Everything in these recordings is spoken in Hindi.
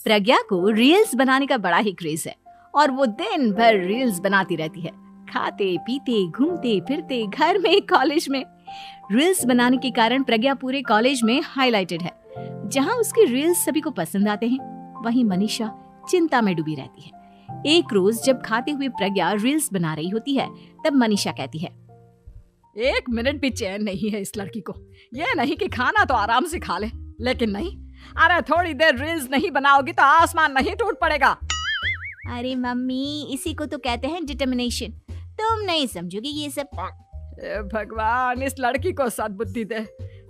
प्रज्ञा को रील्स बनाने का बड़ा ही क्रेज है और वो दिन भर रील्स बनाती रहती है। खाते पीते घूमते फिरते घर में कॉलेज में रील्स बनाने के कारण प्रज्ञा पूरे कॉलेज में हाईलाइटेड है। जहां उसके रील्स सभी को पसंद आते हैं, वहीं मनीषा चिंता में डूबी रहती है। एक रोज जब खाते हुए प्रज्ञा रील्स बना रही होती है, तब मनीषा कहती है, 1 मिनट भी चैन नहीं है इस लड़की को। ये नहीं कि खाना तो आराम से खा ले, लेकिन नहीं, अरे थोड़ी देर रील्स नहीं बनाओगी तो आसमान नहीं टूट पड़ेगा। अरे मम्मी, इसी को तो कहते हैं डिटर्मिनेशन। तुम नहीं समझोगी ये सब। भगवान, इस लड़की को सद्बुद्धि दे।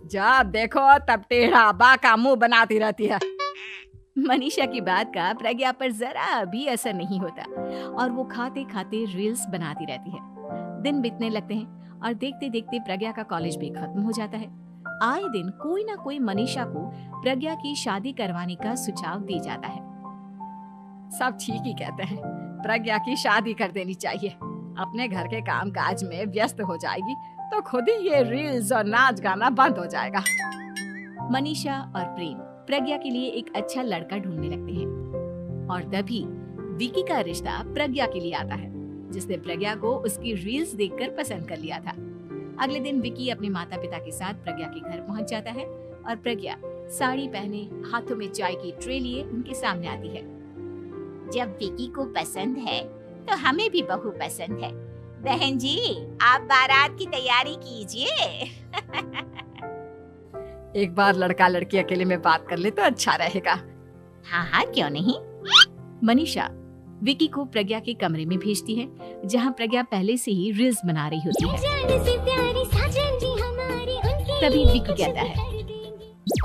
जब देखो तब टेढ़ा बाका मुंह बनाती रहती है। मनीषा की बात का प्रज्ञा पर जरा भी असर नहीं होता और वो खाते खाते रील्स बनाती रहती है। दिन बीतने लगते हैं और देखते देखते प्रज्ञा का कॉलेज भी खत्म हो जाता है। आए दिन कोई ना कोई मनीषा को प्रज्ञा की शादी करवाने का सुझाव दे जाता है। सब ठीक ही कहते हैं, प्रज्ञा की शादी कर देनी चाहिए। अपने घर के काम काज में व्यस्त हो जाएगी तो खुद ही ये रील्स और नाच गाना बंद हो जाएगा। मनीषा और प्रेम प्रज्ञा के लिए एक अच्छा लड़का ढूंढने लगते हैं और तभी विकी का रिश्ता प्रज्ञा के लिए आता है, जिसने प्रज्ञा को उसकी रील्स देखकर पसंद कर लिया था। अगले दिन विकी अपने माता पिता के साथ प्रज्ञा के घर पहुंच जाता है और प्रज्ञा साड़ी पहने हाथों में चाय की ट्रे लिए उनके सामने आती है। जब विकी को पसंद है तो हमें भी बहू पसंद है। बहन जी, आप बारात की तैयारी कीजिए। एक बार लड़का लड़की अकेले में बात कर ले तो अच्छा रहेगा। हाँ हाँ, क्यों नहीं। मनीषा विकी को प्रज्ञा के कमरे में भेजती है, जहां प्रज्ञा पहले से ही रील्स बना रही होती है। तभी विकी कहता है,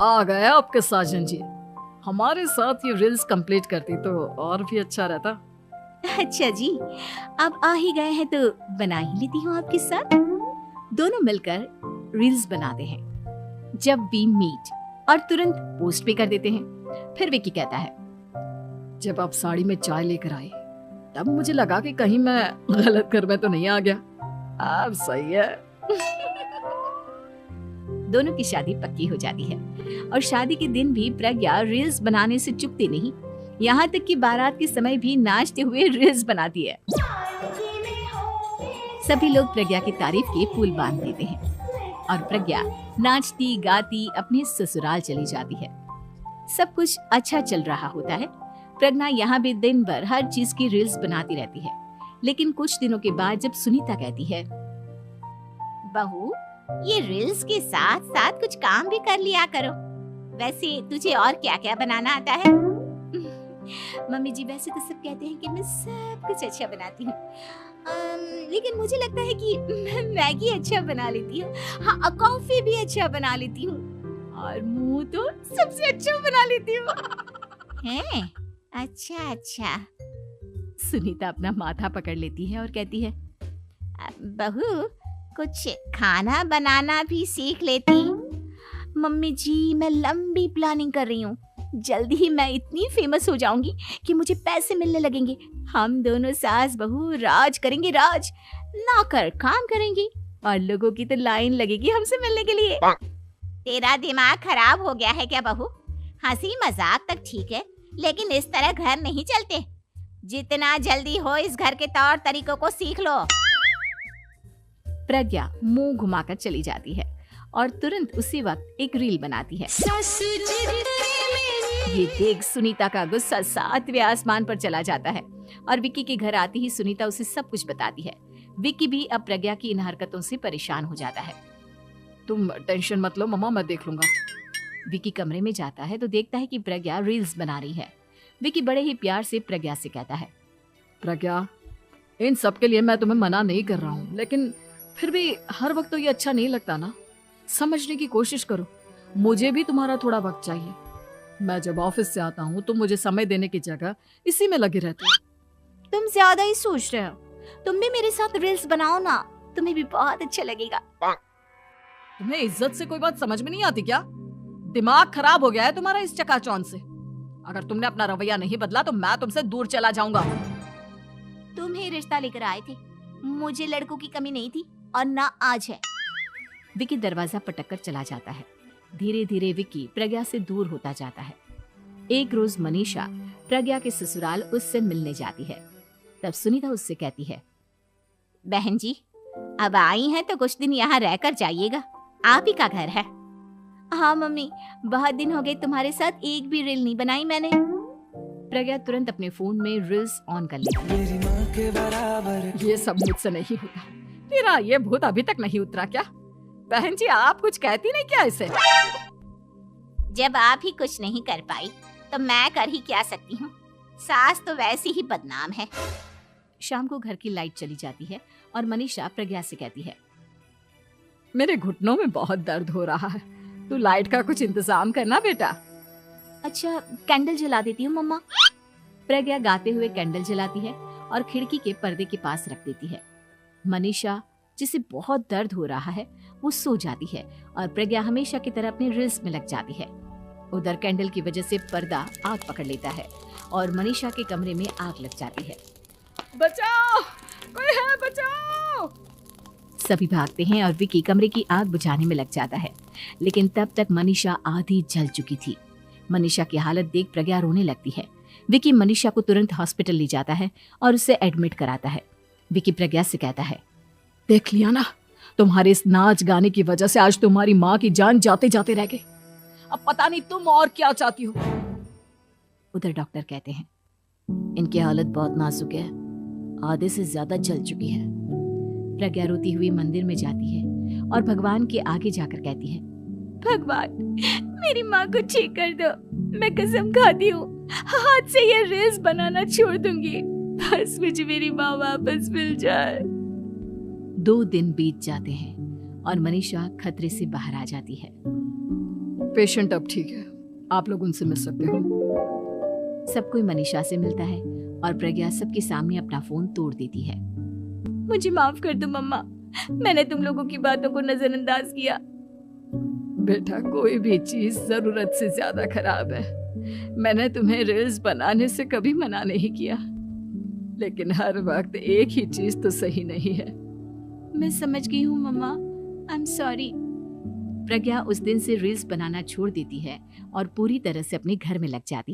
आ गए आपके साजन जी। हमारे साथ ये रील्स कंप्लीट करती तो और भी अच्छा रहता। अच्छा जी, अब आ ही गए हैं तो बना ही लेती हूँ आपके साथ। दोनों मिलकर रील्स बनाते हैं। जब वी मीट और तुरंत पोस्ट भी कर देते हैं। फिर विकी कहता है, जब आप साड़ी में चाय लेकर आए तब मुझे लगा कि कहीं मैं गलत घर में तो नहीं आ गया। अब सही है। दोनों की शादी पक्की हो जाती है और शादी के दिन भी प्रज्ञा रील्स बनाने से चूकती नहीं। यहाँ तक कि बारात के समय भी नाचते हुए रील्स बनाती है। सभी लोग प्रज्ञा की तारीफ के पुल बांध देते हैं और प्रज्ञा नाचती गाती अपने ससुराल चली जाती है। सब कुछ अच्छा चल रहा होता है। प्रज्ञा यहाँ भी दिन भर हर चीज की रील्स बनाती रहती है। लेकिन कुछ दिनों के बाद जब सुनीता कहती है, बहू, ये रील्स के साथ साथ कुछ काम भी कर लिया करो। वैसे तुझे और क्या क्या बनाना आता है? मम्मी जी, वैसे तो सब कहते हैं कि मैं सब कुछ अच्छा बनाती हूँ, लेकिन मुझे लगता है कि मैं मैगी अच्छा बना लेती हूँ। हाँ, कॉफी भी अच्छा बना लेती हूँ और मुंह तो सबसे अच्छा बना लेती हूँ। हैं? अच्छा अच्छा। सुनीता अपना माथा पकड़ लेती है और कहती है, बहू, कुछ खाना बनाना भी सीख लेती। मम्मी जी, मैं लंबी प्लानिंग कर रही हूँ। जल्दी ही मैं इतनी फेमस हो जाऊंगी कि मुझे पैसे मिलने लगेंगे। हम दोनों सास बहू राज करेंगे, राज नौकर काम करेंगे और लोगों की तो लाइन लगेगी हमसे मिलने के लिए। तेरा दिमाग खराब हो गया है क्या बहू? हंसी मजाक तक ठीक है, लेकिन इस तरह घर नहीं चलते। जितना जल्दी हो इस घर के तौर तरीकों को सीख लो। प्रज्ञा मुंह घुमाकर चली जाती है और तुरंत उसी वक्त एक रील बनाती है। ये देख सुनीता का गुस्सा 7वें आसमान पर चला जाता है और विक्की के घर आती ही सुनीता उसे सब कुछ बताती है। विक्की भी अब प्रज्ञा की इन हरकतों से परेशान हो जाता है। तुम टेंशन मत लो मम्मा, मैं देख लूंगा। विक्की कमरे में जाता है तो देखता है कि प्रज्ञा रील्स बना रही है। विक्की बड़े ही प्यार से प्रज्ञा से कहता है, प्रज्ञा, इन सब के लिए मैं तुम्हें मना नहीं कर रहा हूँ, लेकिन फिर भी हर वक्त तो ये अच्छा नहीं लगता ना। समझने की कोशिश करो, मुझे भी तुम्हारा थोड़ा वक्त चाहिए। मैं जब ऑफिस से आता हूँ तो मुझे समय देने की जगह इसी में लगे रहते हो। तुम ज्यादा ही सोच रहे हो। तुम भी मेरे साथ रील्स बनाओ ना, तुम्हें भी बहुत अच्छा लगेगा। तुम्हें इज्जत से कोई बात समझ में नहीं आती क्या? दिमाग खराब हो गया है तुम्हारा इस चकाचौंध से। अगर तुमने अपना रवैया नहीं बदला तो मैं तुमसे दूर चला जाऊंगा। तुम ही रिश्ता लेकर आए थे, मुझे लड़कों की कमी नहीं थी और ना आज है। विक्की दरवाजा पटक कर चला जाता है। धीरे धीरे विक्की प्रज्ञा से दूर होता जाता है। एक रोज मनीषा प्रज्ञा के ससुराल उससे मिलने जाती है। तब सुनीता उससे कहती है, बहन जी, अब आई हैं तो कुछ दिन यहाँ रहकर जाइएगा, आप ही का घर है। हाँ मम्मी, बहुत दिन हो गए तुम्हारे साथ एक भी रील नहीं बनाई मैंने। प्रज्ञा तुरंत अपने फोन में रील्स ऑन कर लेती है। मेरी माँ के बराबर ये सब मुझसे नहीं होता। तेरा ये भूत अभी तक नहीं उतरा क्या? बहन जी आप कुछ कहती नहीं क्या इसे? जब आप ही कुछ नहीं कर पाई तो मैं कर ही क्या सकती हूँ। सास तो वैसी ही बदनाम है। शाम को घर की लाइट चली जाती है और मनीषा प्रज्ञा से कहती है, मेरे घुटनों में बहुत दर्द हो रहा है, तू लाइट का कुछ इंतजाम करना बेटा। अच्छा कैंडल जला देती हूँ मम्मा। प्रज्ञा गाते हुए कैंडल जलाती है और खिड़की के पर्दे के पास रख देती है। मनीषा जिसे बहुत दर्द हो रहा है वो सो जाती है और प्रज्ञा हमेशा की तरह अपने रील्स में लग जाती है। उधर कैंडल की वजह से पर्दा आग पकड़ लेता है और मनीषा के कमरे में आग लग जाती है। बचाओ, कोई है, बचाओ। सभी भागते हैं और विकी कमरे की आग बुझाने में लग जाता है, लेकिन तब तक मनीषा आधी जल चुकी थी। मनीषा की हालत देख प्रज्ञा रोने लगती है। विकी मनीषा को तुरंत हॉस्पिटल ले जाता है और उसे एडमिट कराता है। विकी प्रज्ञा से कहता है, देख लिया ना, तुम्हारे इस नाच गाने की वजह से आज तुम्हारी माँ की जान जाते जाते रह गई। अब पता नहीं तुम और क्या चाहती हो। उधर डॉक्टर कहते हैं, इनकी हालत बहुत नाजुक है, आधे से ज्यादा जल चुकी है। प्रज्ञा रोती हुई मंदिर में जाती है और भगवान के आगे जाकर कहती है, भगवान मेरी माँ को ठीक कर दो, मैं कसम खाती हूँ हाथ से ये रील्स बनाना छोड़ दूंगी, बस मुझे मेरी माँ वापस मिल जाए। 2 दिन बीत जाते हैं और मनीषा खतरे से बाहर आ जाती है। पेशेंट अब ठीक है, आप लोग उनसे मिल सकते हो। सब कोई मनीषा से मिलता है और प्रज्ञा सबके सामने अपना फोन तोड़ देती है। मुझे माफ कर दो मम्मा, मैंने तुम लोगों की बातों को नजरअंदाज किया। बेटा कोई भी चीज जरूरत से ज्यादा खराब है। मैंने तुम्हें रील्स बनाने से कभी मना नहीं किया, लेकिन हर वक्त एक ही चीज तो सही नहीं है। मैं समझ गई हूँ मम्मा, आई एम सॉरी। प्रज्ञा उस दिन से रील्स बनाना छोड़ देती है और पूरी तरह से अपने घर में लग जाती है।